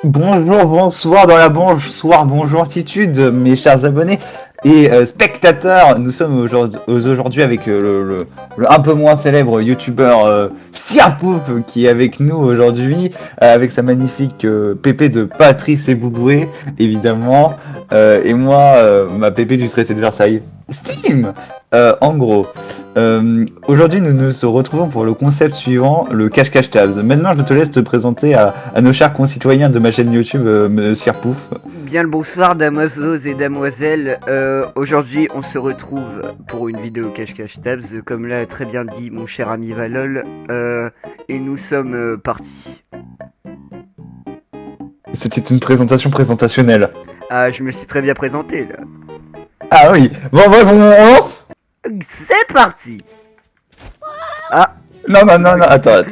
Bonjour, bonsoir dans la bonjourtitude, mes chers abonnés et spectateurs. Nous sommes aujourd'hui avec le un peu moins célèbre youtubeur Sirpouf qui est avec nous aujourd'hui, avec sa magnifique pépé de Patrice et Bouboué, évidemment, et moi, ma pépé du traité de Versailles, Steam, en gros. Aujourd'hui, nous nous retrouvons pour le concept suivant, le cache-cache tabs. Maintenant, je te laisse te présenter à nos chers concitoyens de ma chaîne YouTube, Monsieur Pouf. Bien le bonsoir, damoiseaux et damoiselles. Aujourd'hui, on se retrouve pour une vidéo cache-cache tabs, comme l'a très bien dit mon cher ami Valol, et nous sommes partis. C'était une présentation présentationnelle. Ah, je me suis très bien présenté là. Ah oui, bon, bref, on lance. C'est parti. Ah. Non, attends.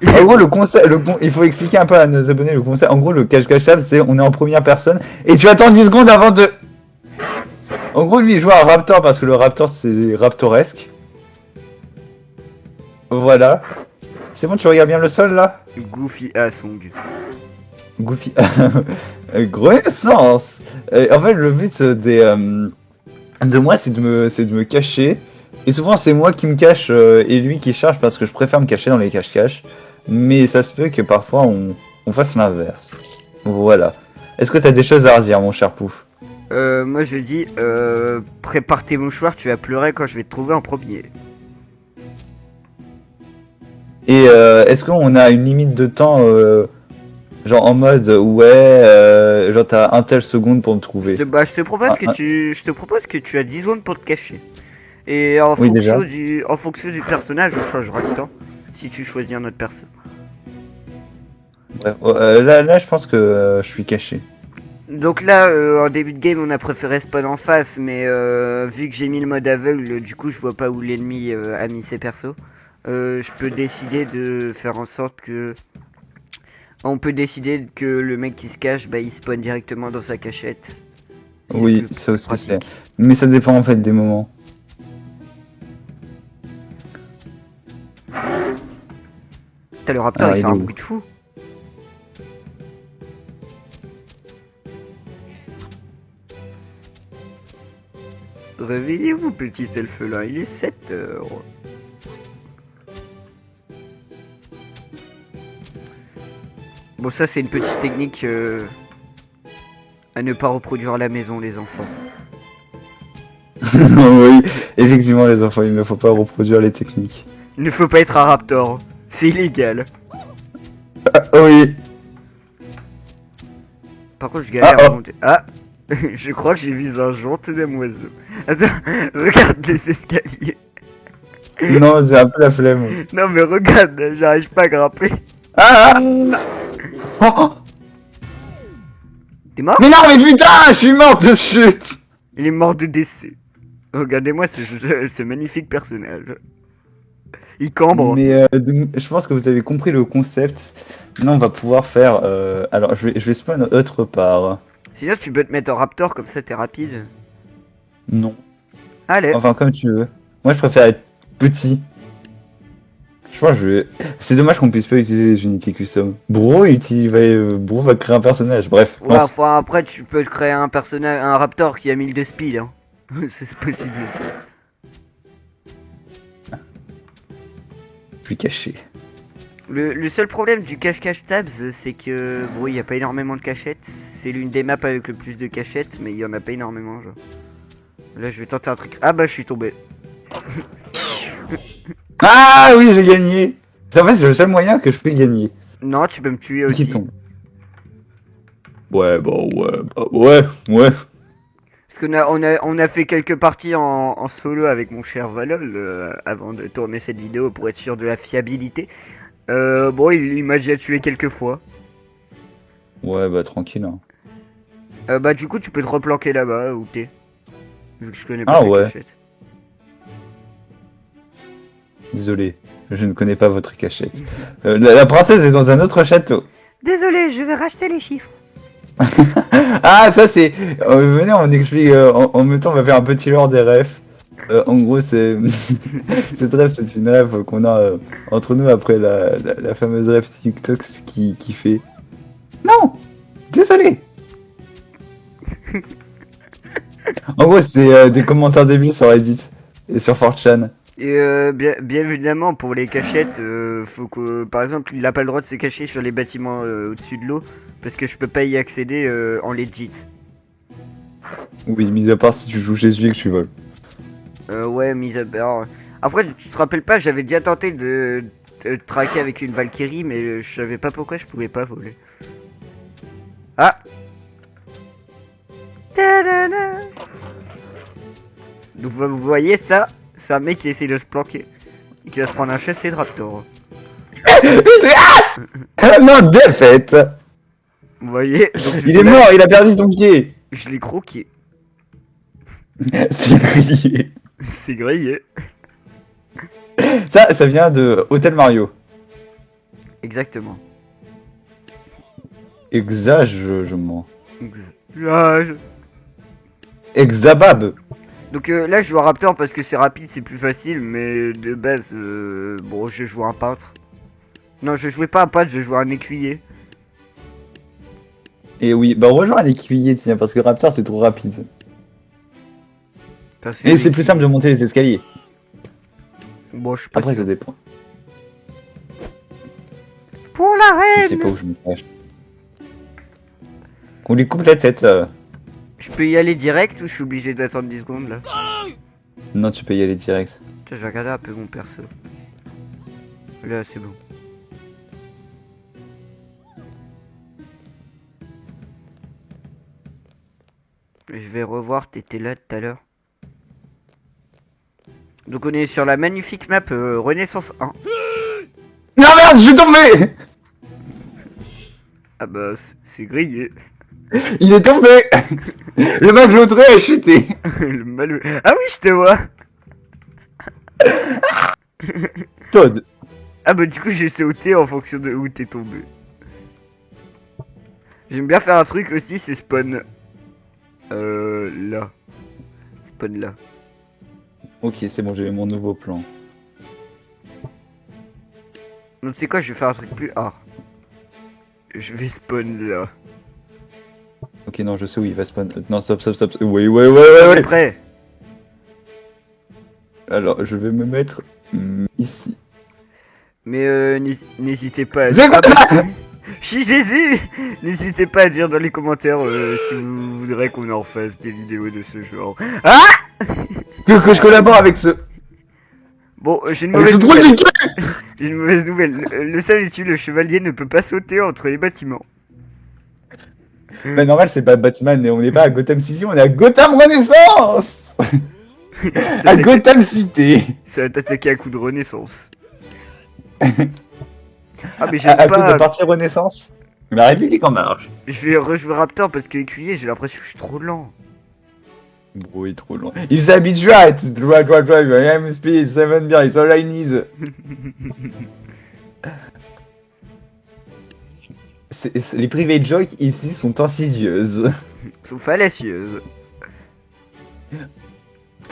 En gros, le concept, il faut expliquer un peu à nos abonnés le concept. En gros, le cache-cache tab, c'est on est en première personne et tu attends 10 secondes avant de. En gros, lui, il joue à Raptor parce que le Raptor, c'est raptoresque. Voilà. C'est bon, tu regardes bien le sol là? Goofy Asong. Goofy. Connaissance. En fait, le but de moi, c'est de me cacher. Et souvent, c'est moi qui me cache et lui qui charge parce que je préfère me cacher dans les cache-cache. Mais ça se peut que parfois on fasse l'inverse. Voilà. Est-ce que t'as des choses à redire, mon cher Pouf? Moi je dis, prépare tes mouchoirs, tu vas pleurer quand je vais te trouver en premier. Et est-ce qu'on a une limite de temps, genre en mode ouais, genre t'as un tel seconde pour me trouver? Je te propose que tu as 10 secondes pour te cacher. Et en Oui, fonction du personnage, on changera de temps si tu choisis un autre perso. Bref, là, je pense que je suis caché. Donc là, en début de game, on a préféré spawn en face, mais vu que j'ai mis le mode aveugle, du coup, je vois pas où l'ennemi a mis ses persos. Je peux décider de faire en sorte que... On peut décider que le mec qui se cache, bah, il spawn directement dans sa cachette. Oui, ça aussi c'est. Mais ça dépend en fait des moments. T'as le raptor, il fait un bruit de fou. Réveillez-vous, petit elfelin, il est 7h. Bon, ça c'est une petite technique à ne pas reproduire à la maison, les enfants. Oui, effectivement les enfants, il ne faut pas reproduire les techniques. Il ne faut pas être un raptor, c'est illégal. Oui. Par contre, je galère à monter. Ah, je crois que j'ai vu un jonte d'un oiseau. Attends, regarde les escaliers. Non, c'est un peu la flemme. Non mais regarde, j'arrive pas à grimper. Ah, oh. T'es mort? Mais non, mais putain, je suis mort de chute. Il est mort de décès. Regardez-moi ce magnifique personnage. Il cambre. Mais je pense que vous avez compris le concept. Maintenant, on va pouvoir faire. Alors, je vais spawn autre part. Sinon, tu peux te mettre en raptor, comme ça t'es rapide. Non. Allez. Enfin, comme tu veux. Moi, je préfère être petit. Je pense que je vais. C'est dommage qu'on puisse pas utiliser les unités custom. Bro va créer un personnage. Bref. Ouais, enfin, après, tu peux créer un personnage, un raptor qui a 1000 de speed. Hein. C'est possible. Je suis caché. Le seul problème du cache-cache tabs, c'est que bon, il n'y a pas énormément de cachettes. C'est l'une des maps avec le plus de cachettes, mais il y en a pas énormément. Genre. Là, je vais tenter un truc. Ah bah, je suis tombé. Ah oui, j'ai gagné. En fait, c'est le seul moyen que je peux gagner. Non, tu peux me tuer aussi. Qui tombe. Ouais, bon, ouais. Parce qu'on a fait quelques parties en solo avec mon cher Valol avant de tourner cette vidéo pour être sûr de la fiabilité. Bon, il m'a déjà tué quelques fois. Ouais, bah tranquille. Hein. Bah du coup, tu peux te replanquer là-bas où t'es. Vu que je connais pas Ah ta ouais. cachette. Désolé, je ne connais pas votre cachette. La princesse est dans un autre château. Désolé, je vais racheter les chiffres. Ah, ça c'est. Venez, on explique. En même temps, on va faire un petit lore des refs. En gros, c'est. Cette ref, c'est une ref qu'on a entre nous après la fameuse ref TikTok qui fait. Non! Désolé. En gros, c'est des commentaires débiles sur Reddit et sur 4chan. Et bien évidemment, pour les cachettes, faut que, par exemple, il a pas le droit de se cacher sur les bâtiments au-dessus de l'eau, parce que je peux pas y accéder en legit. Oui, mis à part si tu joues Jésus et que tu voles. Ouais, mis à part. Après, tu te rappelles pas, j'avais déjà tenté de traquer avec une Valkyrie, mais je savais pas pourquoi je pouvais pas voler. Ah! Ta-da-da. Donc vous voyez ça, c'est un mec qui essaie de se planquer. Qui va se prendre un chassé de raptor. Non, défaite. Vous voyez donc, Il est mort, il a perdu son pied. Je l'ai croqué. C'est grillé. C'est grillé. Ça vient de Hotel Mario. Exactement. Exagement. Ah, Exabab. donc là je joue un raptor parce que c'est rapide, c'est plus facile, mais de base, bon, je joue un peintre. Non, je jouais pas un peintre, je jouais un écuyer. Et oui, bah on rejoint un écuyer, tiens, parce que Raptor c'est trop rapide. Parce que Et c'est plus simple de monter les escaliers. Bon, je suis pas Après, sûr. ça dépend. Pour la Je sais reine. pas où je me cache. On lui coupe la tête. Je peux y aller direct ou je suis obligé d'attendre 10 secondes là? Non, tu peux y aller direct. Tiens, j'ai regardé un peu mon perso. Là, c'est bon. Je vais revoir, t'étais là tout à l'heure. Donc on est sur la magnifique map Renaissance 1. Non merde, je suis tombé. Ah bah, c'est grillé. Il est tombé. Le mec l'autre a chuté. Le malou. Ah oui, je te vois. Todd. Ah bah du coup j'ai sauté en fonction de où t'es tombé. J'aime bien faire un truc aussi, c'est spawn. Là. Spawn là. Ok, c'est bon, j'ai mon nouveau plan. Donc c'est quoi, je vais faire un truc plus hard. Je vais spawn là. Ok, non, je sais où il va spawn. Non, stop. Oui, ouais. On est prêt. Alors, je vais me mettre ici. Mais n'hésitez pas à... C'est quoi ça? Chi Jésus. N'hésitez pas à dire dans les commentaires si vous voudrez qu'on en fasse des vidéos de ce genre. Ah! Que je collabore avec ce... Bon, j'ai une Avec ce mauvaise drôle nouvelle. de gueule. J'ai une mauvaise nouvelle. Le salut, le chevalier ne peut pas sauter entre les bâtiments. Bah normal, c'est pas Batman, et on n'est pas à Gotham City, on est à Gotham Renaissance. À Gotham Cité. Ça va t'attaquer à coup de renaissance. Ah mais À j'aime cause de pas. partie Renaissance. La République en marche. Je vais rejouer Raptor parce que écuyer, j'ai l'impression que je suis trop lent. Bro, il est trop long. Il s'habitue à être drive, I am speed, 7 beer, it's all I need. Les private jokes ici sont insidieuses. Sont fallacieuses.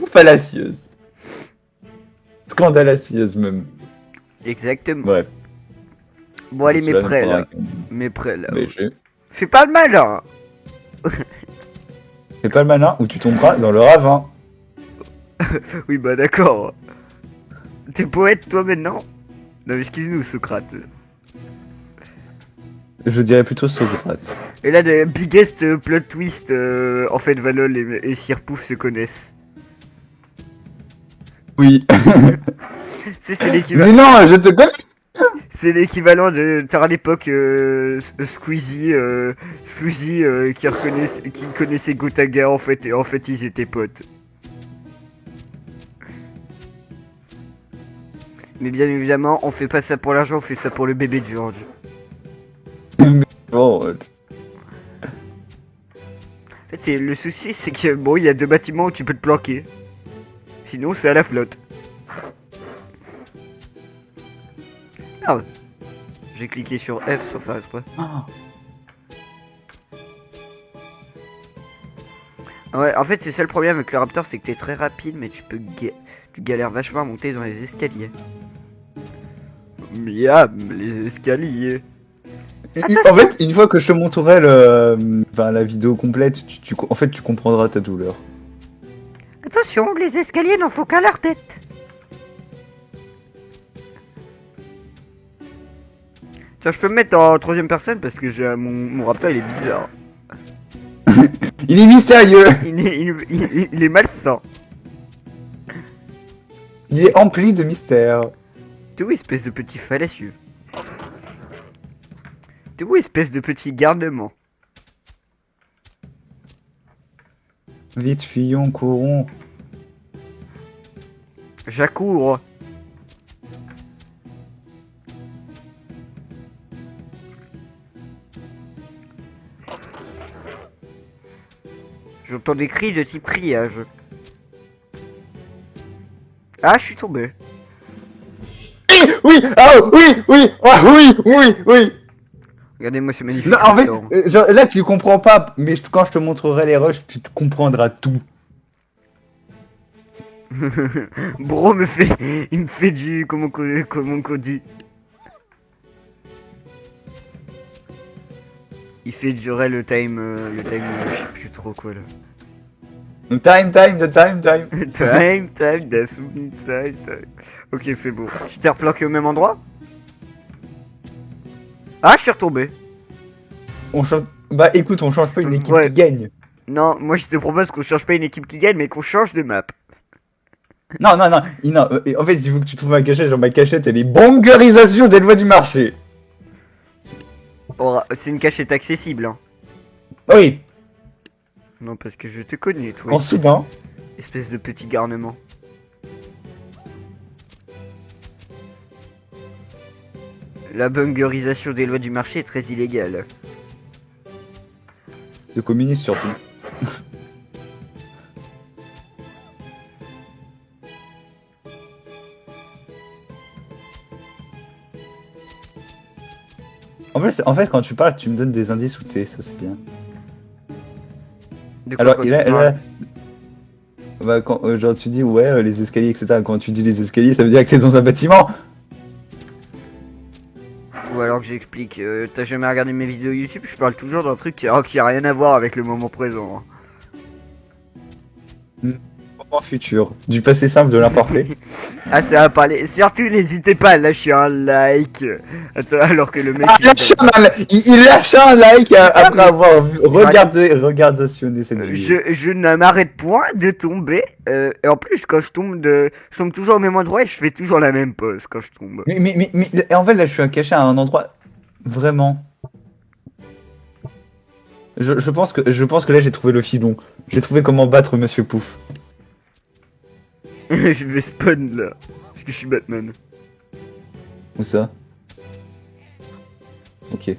Ou fallacieuses. Scandalacieuses même. Exactement. Bref. Bon allez, Cela mes ne prêts prendra là. qu'un- Mes prêts là. Mais je... Fais pas le malin. Fais pas le malin ou tu tomberas dans le ravin. Oui bah d'accord. T'es poète toi maintenant? Non mais excuse-nous Socrate. Je dirais plutôt Socrate. Et là, le biggest plot twist, en fait, Valol et Sirpouf se connaissent. Oui. C'est l'équivalent. Mais non, je te connais. C'est l'équivalent de à l'époque Squeezie, qui connaissait Gotaga en fait et en fait ils étaient potes. Mais bien évidemment, on fait pas ça pour l'argent, on fait ça pour le bébé de George. Bon, En fait, le souci c'est que bon, il y a deux bâtiments où tu peux te planquer. Sinon, c'est à la flotte. Merde. J'ai cliqué sur F sans faire exprès. Ouais, en fait, c'est ça le problème avec le Raptor, c'est que t'es très rapide, mais tu galères vachement à monter dans les escaliers. Miam, les escaliers. En fait, une fois que je te montrerai la vidéo complète, en fait, tu comprendras ta douleur. Attention, les escaliers n'en font qu'à leur tête. Tiens, je peux me mettre en troisième personne parce que mon raptor il est bizarre. Il est mystérieux. Il est malsain. Il est empli de mystère. T'es où, espèce de petit fallacieux? T'es où, espèce de petit garnement? Vite, fuyons, courons. J'accours. J'entends des cris de cypriage. Ah, je suis tombé. Oui, ah oui. Regardez-moi ce magnifique. Non, en fait, raptor. là tu comprends pas, mais quand je te montrerai les rushs, tu te comprendras tout. Bro il me fait du, comment qu'on dit? Il fait durer le time, je sais plus trop quoi là. Time. Time, Dasumi, time. Ok, c'est bon. Tu t'es replanqué au même endroit? Ah, je suis retombé. On change... Bah écoute, on change pas une équipe Ouais. qui gagne. Non, moi je te propose qu'on change pas une équipe qui gagne, mais qu'on change de map. Non, en fait, il faut que tu trouves ma cachette. Genre, ma cachette, elle est bangerisation des lois du marché. Oh, c'est une cachette accessible, hein. Oui, Non, parce que je te connais, toi. en soudain. Espèce de petit garnement. La bungerisation des lois du marché est très illégale. De communistes surtout. En fait, quand tu parles, tu me donnes des indices où t'es, ça c'est bien. De quoi, Alors, quand il tu a, parles bah, quand, genre, tu dis ouais, les escaliers, etc. Quand tu dis les escaliers, ça veut dire que c'est dans un bâtiment. Ou alors que j'explique, t'as jamais regardé mes vidéos YouTube, je parle toujours d'un truc qui a rien à voir avec le moment présent. Moment futur, du passé simple, de l'imparfait. Ah, ça va parler. Surtout, n'hésitez pas à lâcher un like. Attends, alors que le mec. Ah, il lâche un like après mais- avoir regardationné cette vidéo. Je ne m'arrête point de tomber. Et en plus, quand je tombe toujours au même endroit et je fais toujours la même pose quand je tombe. Mais en fait, là, je suis caché à un endroit vraiment. Je pense que là, j'ai trouvé le filon. J'ai trouvé comment battre Monsieur Pouf. Je vais spawn là. Parce que je suis Batman. Où ça? Ok.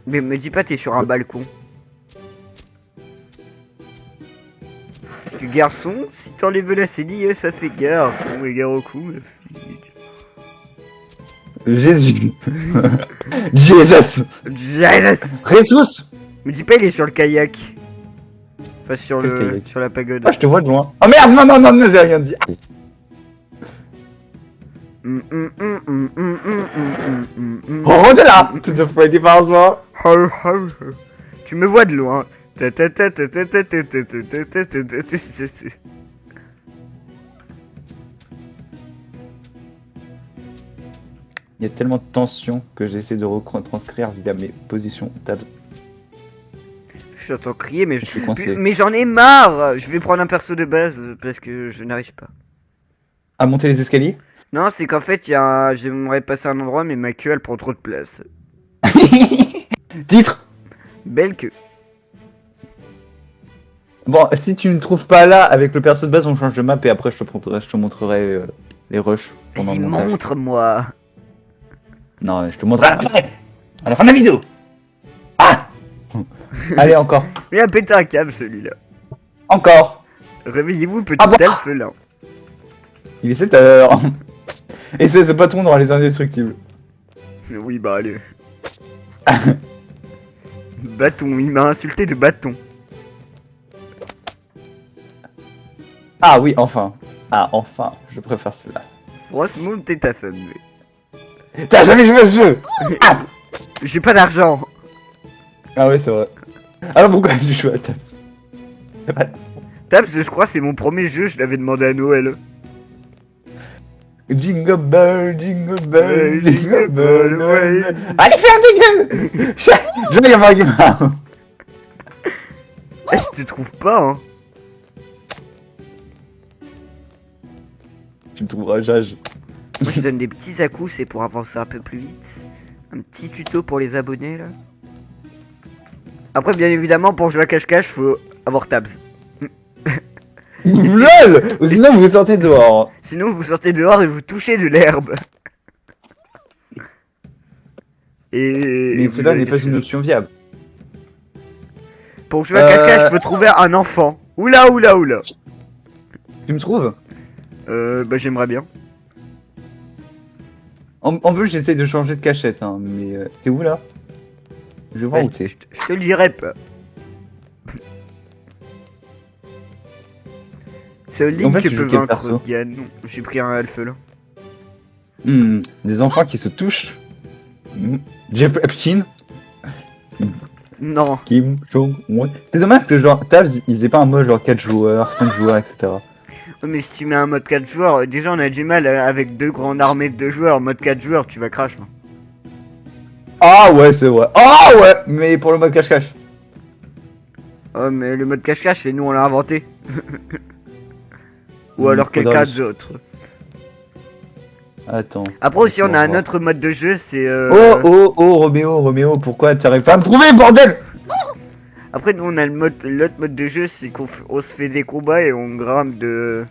Mais me dis pas, t'es sur un balcon. Parce que garçon, si t'enlèves la CDI, ça fait gare. Con et gare au cou, ma fille. Jésus. Jesus. Jesus. Jesus. Me dis pas, il est sur le kayak. Enfin, sur Quel kayak? sur la pagode. Ah, je te vois de loin. Oh merde, non, j'ai rien dit. Oh, de là. To the Freddy Fazbear. Tu me vois de loin. Il y a tellement de tension que j'essaie de retranscrire via mes positions tab. J'entends crier, mais Je suis coincé. mais j'en ai marre. Je vais prendre un perso de base parce que je n'arrive pas. À monter les escaliers. Non, c'est qu'en fait, j'aimerais passer à un endroit, mais ma queue elle prend trop de place. Titre. Belle queue. Bon, si tu ne trouves pas là avec le perso de base, on change de map et après je te montrerai les rushs pendant Vas-y, le montage. montre-moi. Non, je te montrerai après, à la fin de la vidéo. Ah. Allez, encore. Il a pété un câble celui-là. Encore. Réveillez-vous, petit Ah bon alphelin. Il est 7 heures. Et c'est ce patron dans les indestructibles. Oui, bah allez. Bâton, il m'a insulté de bâton. Ah oui, enfin. Ah, enfin, je préfère cela. Franchement, t'es ta femme. Mais... T'as jamais joué à ce jeu? J'ai pas d'argent. Ah ouais, c'est vrai. Alors pourquoi tu joues à Tabs? Tabs, je crois c'est mon premier jeu, je l'avais demandé à Noël. Jingle bell, jingle bell, Ouais, jingle bell, ouais. ouais. Allez faire des gueules. Je vais y avoir un game. Eh, je te trouve pas, hein. Tu me trouveras Jage. Moi, je donne des petits à-coups, c'est pour avancer un peu plus vite. Un petit tuto pour les abonnés, là. Après, bien évidemment, pour jouer à cache-cache, faut avoir Tabs. LOL. Ou sinon vous sortez dehors. Sinon, vous sortez dehors et vous touchez de l'herbe. Mais vous cela allez n'est pas sur- une option viable. Pour jouer à cache-cache, faut trouver un enfant. Oula, oula, oula. Tu me trouves? Bah, j'aimerais bien. En plus j'essaie de changer de cachette, hein, mais t'es où là? Je vais voir Bah, où t'es. je te le dirai pas. C'est Link En fait, qui tu peut joues quel vaincre perso? Diane. Non, j'ai pris un elfe là. Des enfants qui se touchent. Jeff Epstein. Non. Kim Jong-un. C'est dommage que genre Tabs ils aient pas un mode genre 4 joueurs, 5 joueurs, etc. Ouais, mais si tu mets un mode 4 joueurs, déjà on a du mal avec deux grandes armées de 2 joueurs. Mode 4 joueurs, tu vas crash. Hein. Ah ouais, c'est vrai. Ah ouais, mais pour le mode cache-cache. Oh, mais le mode cache-cache, c'est nous on l'a inventé. Ou Hmm, alors quelqu'un faudra- d'autre. Attends. Après aussi, on a un voir. autre mode de jeu, c'est. Oh, Roméo, pourquoi t'arrives pas à me trouver, bordel? Après, nous on a l'autre mode de jeu, c'est on se fait des combats et on grimpe de.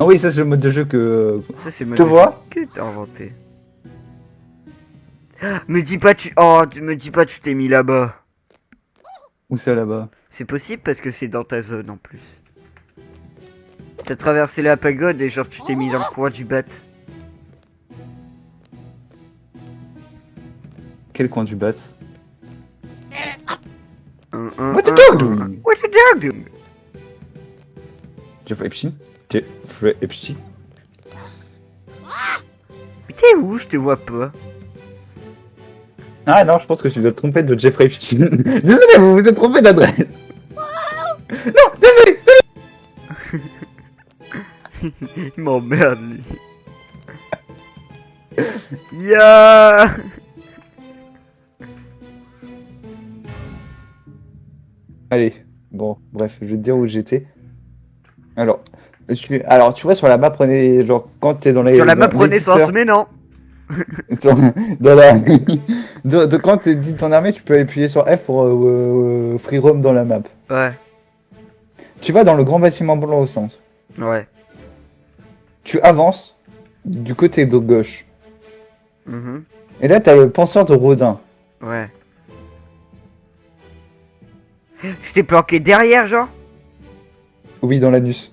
Ah oui, ça c'est le mode de jeu que... Ça, c'est le mode Tu de vois jeu que t'as inventé. Me dis pas tu. Oh, tu me dis pas tu t'es mis là-bas. Où c'est là-bas? C'est possible parce que c'est dans ta zone en plus. T'as traversé la pagode et genre tu t'es mis dans le coin du bat. Quel coin du bat? What What the dog doing? What the dog doing? Jeffrey Epstein? Jeffrey Epstein? Mais t'es où? Je te vois pas. Ah non, je pense que tu dois te tromper de Jeffrey Epstein. Désolé, vous vous êtes trompé d'adresse. Non, désolé. Il m'emmerde lui. Ya. Allez, bon, bref, je vais te dire où j'étais. Alors, tu vois sur la map, prenez genre quand t'es dans les. Sur la dans map Renaissance, l'éditeur, mais non. dans la. Quand t'es dit ton armée, tu peux appuyer sur F pour free roam dans la map. Ouais, Tu vas dans le grand bâtiment blanc au centre. ouais. Tu avances du côté de gauche. Mhm. Et là, t'as le penseur de Rodin. Ouais. Tu t'es planqué derrière, genre? Oui, dans l'anus.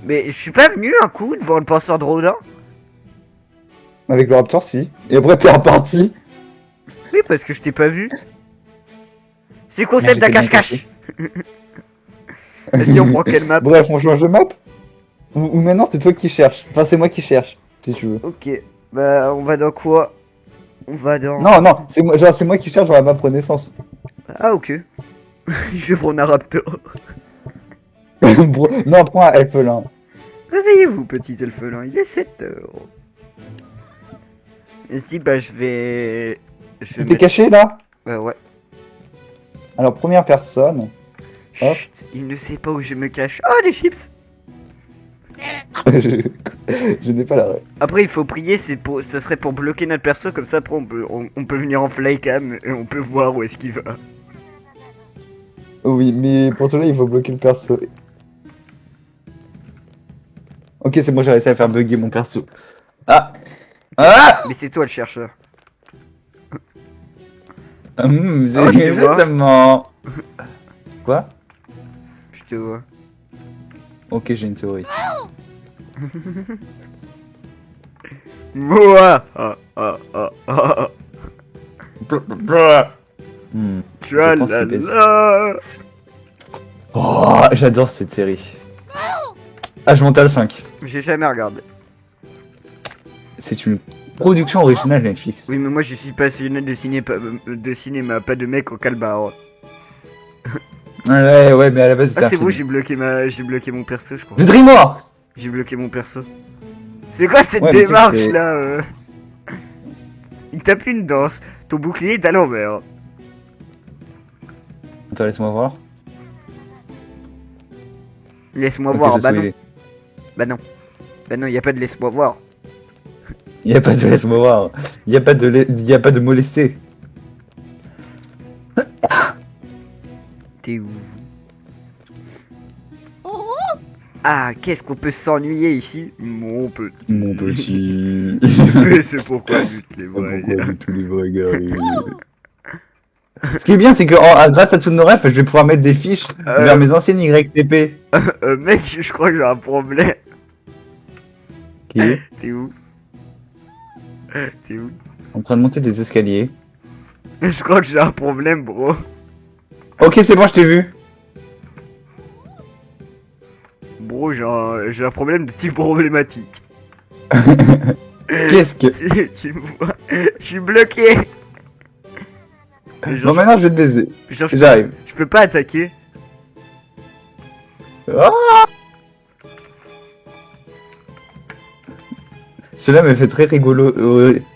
Mais je suis pas venu un coup devant le penseur de Rodin? Avec le Raptor, si. Et après, t'es reparti. Oui, parce que je t'ai pas vu. C'est le Ah, concept d'un j'étais bien cache-cache. Vas-y, on prend quelle map? Bref, on change de map. Ou maintenant, c'est toi qui cherches. Enfin, c'est moi qui cherche, si tu veux. Ok, bah on va dans quoi? On va dans... Non, c'est moi qui cherche dans la map Renaissance. Ah ok. Je vais prendre un raptor. Non, prends un Elfelin. Réveillez-vous petit elfelin, il est 7h. Vas-y, bah je vais... T'es caché là? Ouais. Alors, première personne. Hop. Chut, il ne sait pas où je me cache. Oh, des chips! Je n'ai pas la rêve. Après, il faut prier, ça serait pour bloquer notre perso, comme ça après on peut venir en flycam et on peut voir où est-ce qu'il va. Oui, mais pour cela, il faut bloquer le perso. Ok, c'est bon, j'ai réussi à faire bugger mon perso. Ah! Mais c'est toi le chercheur. C'est Oh, je te vois. justement... Quoi? Je te vois. Ok, j'ai une théorie. Moi Je pense que c'est Tralala. Oh, j'adore cette série. Ah, je monte à le 5. J'ai jamais regardé. c'est une production originale Netflix. Oui, mais moi je suis passionné de cinéma, pas de mec au calbar. Ouais, mais à la base c'était Ah un c'est bon, film. j'ai bloqué mon perso, je crois. De DreamWorks. J'ai bloqué mon perso. C'est quoi cette Ouais, mais tu sais que démarche c'est- là Il tape une danse. Ton bouclier est à l'envers. Attends, laisse-moi voir. Laisse-moi Ok, voir. j'ai Bah non. spoilé. Bah non. Bah non, y a pas de laisse-moi voir. Il y a pas de laisse-moi voir. Il y a pas de molester. T'es où? Ah, qu'est-ce qu'on peut s'ennuyer ici, mon petit. Mon petit. Mais c'est pourquoi lutte les vrais. tous les vrais gars. Ce qui est bien, c'est que grâce à tous nos refs, je vais pouvoir mettre des fiches vers mes anciennes YTP. Mec, je crois que j'ai un problème. Qui est T'es où? T'es où? en train de monter des escaliers. Je crois que j'ai un problème, bro. Ok, c'est bon, je t'ai vu. Bro, j'ai un problème de type problématique. Qu'est-ce que. Tu me vois? Je suis bloqué. Bon, maintenant, je vais te baiser. Genre, J'arrive. je peux pas attaquer. Ah, cela me fait très rigolo.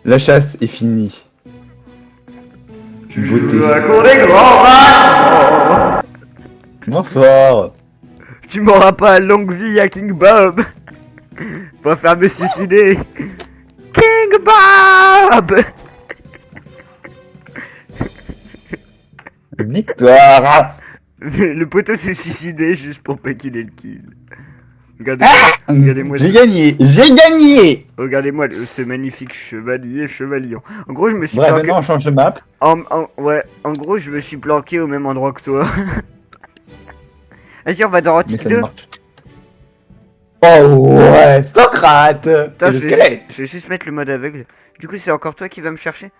La chasse est finie. Beauté. Bonsoir. Tu m'auras pas longue vie à King Bob. Pas faire me suicider. King Bob. Victoire. Le poteau s'est suicidé juste pour pas qu'il ait le kill. Regardez, Ah, regardez-moi, j'ai gagné. J'ai gagné. regardez-moi ce magnifique chevalier. En gros, je me suis Bref, planqué. maintenant on change de map. Ouais, en gros, je me suis planqué au même endroit que toi. Vas-y, on va dans Mais Rotic ça 2. ne marche. Oh ouais, Socrate. Attends, Et le squelette. je vais juste mettre le mode aveugle. Du coup, c'est encore toi qui vas me chercher.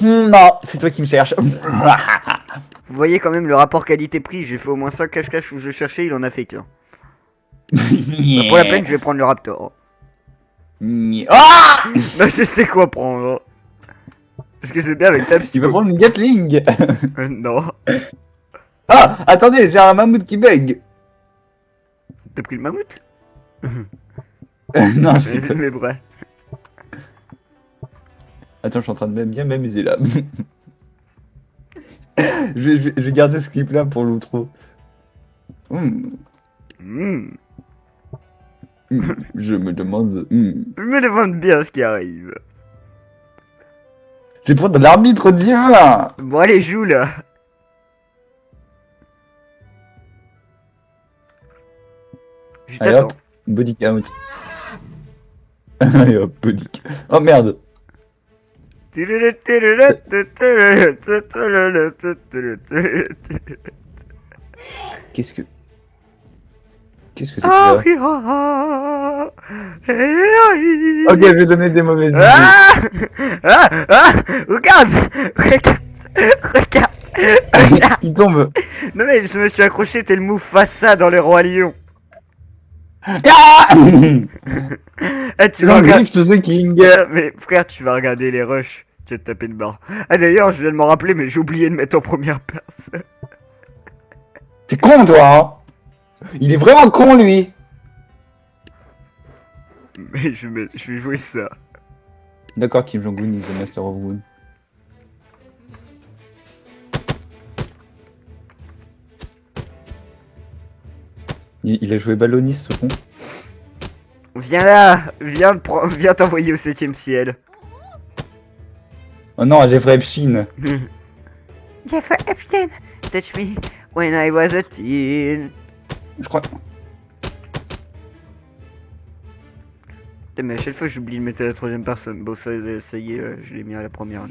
Non, c'est toi qui me cherches. Vous voyez quand même le rapport qualité-prix. J'ai fait au moins 5 cache-cache où je cherchais, il en a fait qu'un. Bah, pour la peine, je vais prendre le Raptor. Ah, Bah, je sais quoi prendre. Parce que c'est bien avec ta tu vas prendre une Gatling. Non. Ah, attendez, j'ai un mammouth qui bug. T'as pris le mammouth? Non, je rigole. Mais bref. Attends, je suis en train de bien m'amuser là. je vais garder ce clip là pour l'outro. Je me demande. Je me demande bien ce qui arrive. Je vais prendre l'arbitre divin. Bon, allez, joue là. Je Allez t'attends. hop, body count. Allez hop, body count. Oh merde. Qu'est-ce que c'est que ça? Ok, je vais donner des mauvaises idées. Regarde, regarde. Il tombe. Non mais je me suis accroché tel Mufasa dans les rois lions. Ah Ah, tu vas Long regarder. live to the king. Mais frère, tu vas regarder les rushs. Tu vas te taper une barre. Ah d'ailleurs, je viens de m'en rappeler, mais j'ai oublié de mettre en première personne. T'es con toi hein. Il est vraiment con lui. Mais je vais jouer ça. D'accord, Kim Jong-un is the master of wood. Il a joué balloniste ce con. Viens là, viens t'envoyer au 7ème ciel. Oh non, Jeffrey Epstein. Jeffrey Epstein, touch me when I was a teen. Je crois. Putain, mais à chaque fois j'oublie de mettre à la 3ème personne. Bon, ça y est, je l'ai mis à la première. Là.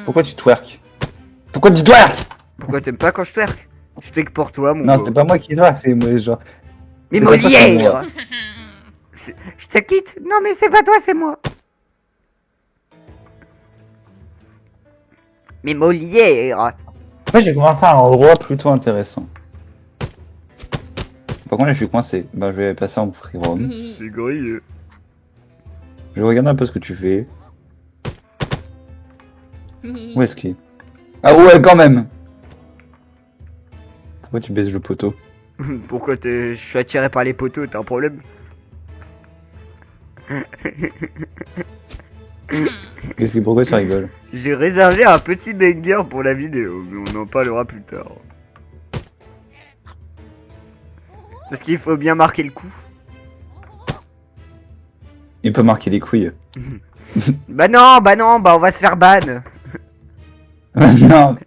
Pourquoi tu twerk? Pourquoi tu twerk? Pourquoi t'aimes pas quand je twerk? Je fais que pour toi, mon Non, beau. c'est pas moi qui twerk, c'est moi genre. Mais c'est pas toi, c'est Molière. moi. Je te quitte. Non, mais c'est pas toi, c'est moi. Mais Molière. Moi j'ai commencé à un roi plutôt intéressant. Par contre là je suis coincé. Bah je vais passer en free roam. C'est grillé. Je regarde un peu ce que tu fais. Où est-ce qu'il est? Ah ouais, quand même! Pourquoi tu baisses le poteau? Pourquoi je suis attiré par les poteaux, t'as un problème? Pourquoi tu rigoles? J'ai réservé un petit banger pour la vidéo, mais on en parlera plus tard. Parce qu'il faut bien marquer le coup. Il peut marquer les couilles. Bah non, bah on va se faire ban. Non,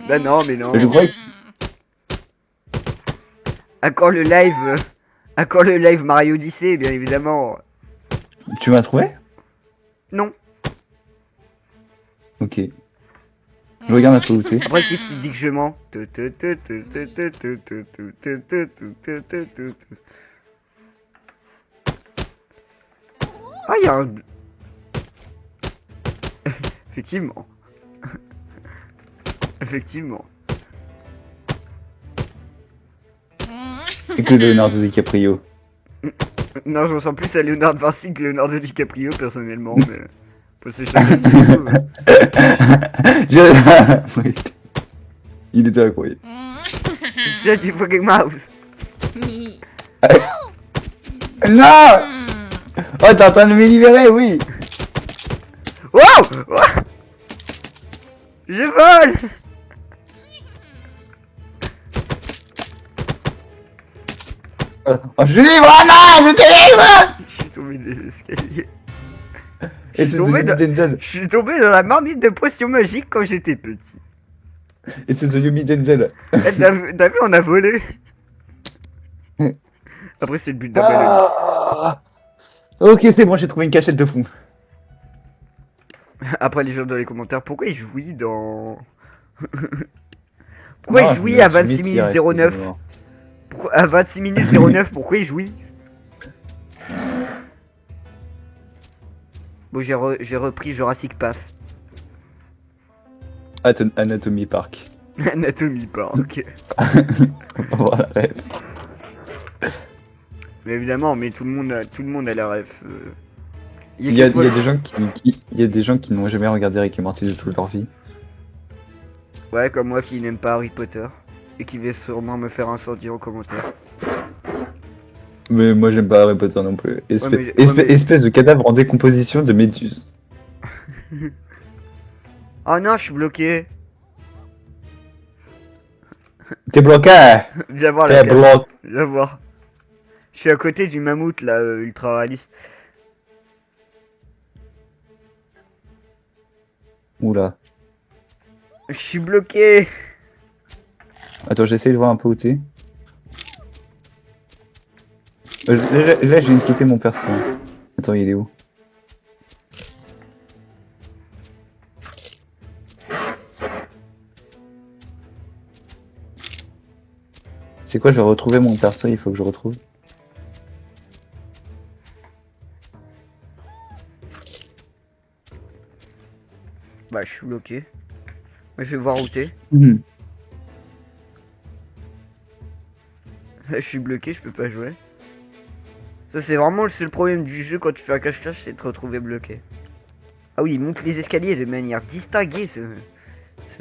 Bah non, mais non. je crois que À quand le live À quand le live Mario Odyssey, bien évidemment. tu m'as trouvé? Non. Ok. Je regarde un peu où t'es. Après, qu'est-ce qu'il dit que je mens? Ah, il y a un... Effectivement. Effectivement. Et que Leonardo DiCaprio. Non, je ressens plus à Leonardo Vinci que Leonardo DiCaprio, personnellement, mais... Parce que chacun ses goûts. Oui. Il était incroyable. J'ai du fucking mouse. Non! Oh, t'es en train de me libérer, oui! Wow! Je vole! Oh, je suis libre! Ah non! Je suis libre! Je suis tombé des escaliers. Et c'est The Yumi Denzel. Je suis tombé dans la marmite de potions magiques quand j'étais petit. Et c'est The Yumi Denzel. Eh, t'as vu, on a volé. Après, c'est le but d'un ballon. Ah. Ok, c'est bon, j'ai trouvé une cachette de fou. Après, les gens dans les commentaires, pourquoi il jouit dans... Pourquoi Non, il jouit à 26 minutes 09? À 26 minutes 09, pourquoi il jouit? Bon, j'ai repris Jurassic Park. Anatomy Park. Anatomy Park. Voilà, rêve. Mais évidemment, mais tout le monde a la ref. Il y a des gens il y a des gens qui n'ont jamais regardé Rick et Morty de toute leur vie. Ouais, comme moi qui n'aime pas Harry Potter. Et qui va sûrement me faire incendier en commentaire. Mais moi j'aime pas Harry Potter non plus. mais- Espèce de cadavre en décomposition de méduse. Oh non, je suis bloqué. T'es bloqué! Viens voir T'es la bloqué! Viens voir. Je suis à côté du mammouth là, ultra réaliste. Oula. Je suis bloqué. Attends, j'essaie de voir un peu où t'es. Là, je viens de quitter mon perso. Attends, il est où? C'est quoi, je vais retrouver mon perso, il faut que je retrouve. Bah, je suis bloqué. Je vais voir où t'es. Mhm. Je suis bloqué, je peux pas jouer. Ça, c'est vraiment le seul problème du jeu quand tu fais un cache-cache, c'est de te retrouver bloqué. Ah oui, il monte les escaliers de manière distinguée,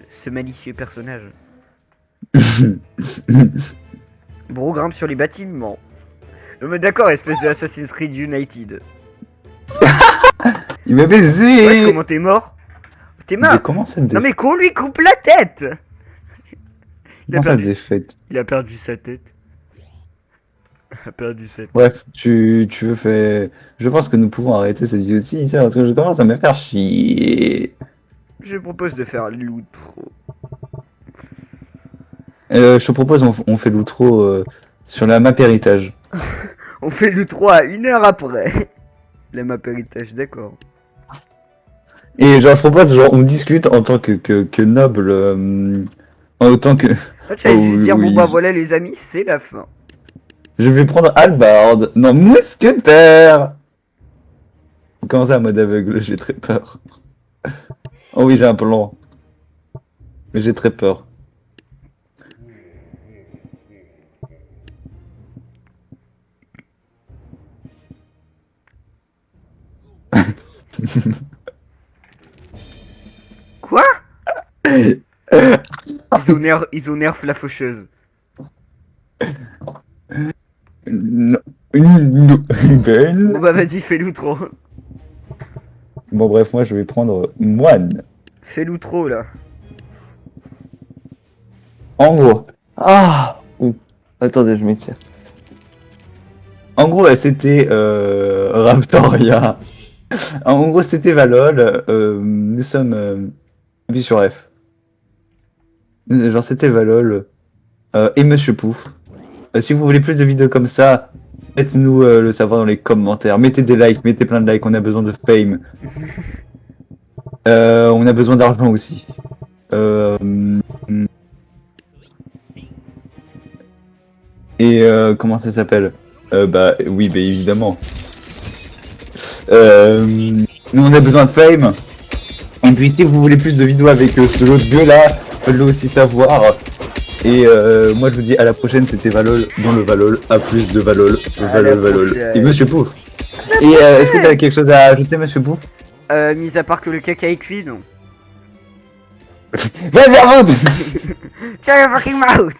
ce malicieux personnage. Bro grimpe sur les bâtiments. Non mais d'accord, espèce de Assassin's Creed United. Il m'a baisé! Ouais, comment t'es mort? T'es Mais mort? comment ça Non mais qu'on lui coupe la tête! Comment ça défaite? Il a perdu sa tête. Il a perdu sa tête. Bref, tu veux faire... Je pense que nous pouvons arrêter cette vidéo ici, parce que je commence à me faire chier. Je propose de faire l'outro. Je te propose, on fait l'outro sur la map héritage. On fait l'outro à 1 heure après. La map héritage, d'accord. Et genre, je propose, genre, on discute en tant que noble, en autant que... Là, tu vas Oh, juste dire, oui. bon bah voilà les amis, c'est la fin. Je vais prendre Halbard. Non, mousquetaire. Vous commencez à mode aveugle, j'ai très peur. Oh oui, j'ai un plan. Mais j'ai très peur. Quoi? Ils ont nerf la faucheuse. Non. Ben. Bon bah vas-y, fais l'outro. Bon bref, moi je vais prendre moine. Fais l'outro là. En gros. Ah ouh. Attendez, je m'étire. En gros, c'était Raptoria. En gros, c'était Valol. Nous sommes... appuie sur F. Genre, c'était Valol. Et Monsieur Pouf. Si vous voulez plus de vidéos comme ça, faites-nous le savoir dans les commentaires. Mettez des likes, mettez plein de likes. On a besoin de fame. On a besoin d'argent aussi. Et comment ça s'appelle? Bah oui, bah évidemment. Nous on a besoin de fame. Et puis si vous voulez plus de vidéos avec ce lot de gueux là, faites-le aussi savoir. Et moi je vous dis à la prochaine, c'était Valol dans le Valol, à plus de Valol, Valol. Et Monsieur Pouf. Et est-ce que t'as quelque chose à ajouter, Monsieur Pouf? Mis à part que le caca est cuit, non. Va vers Shut your fucking mouth.